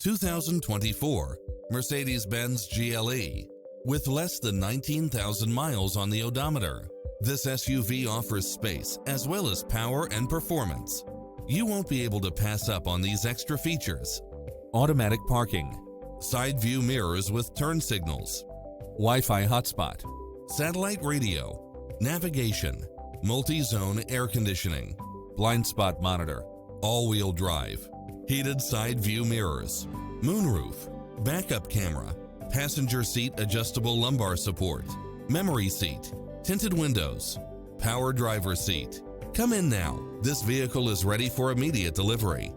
2024 Mercedes-Benz GLE. With less than 19,000 miles on the odometer, this SUV offers space as well as power and performance. You won't be able to pass up on these extra features: automatic parking, side view mirrors with turn signals, Wi-Fi hotspot, satellite radio, navigation, multi-zone air conditioning, blind spot monitor, all-wheel drive, heated side view mirrors, moonroof, backup camera, passenger seat adjustable lumbar support, memory seat, tinted windows, power driver seat. Come in now. This vehicle is ready for immediate delivery.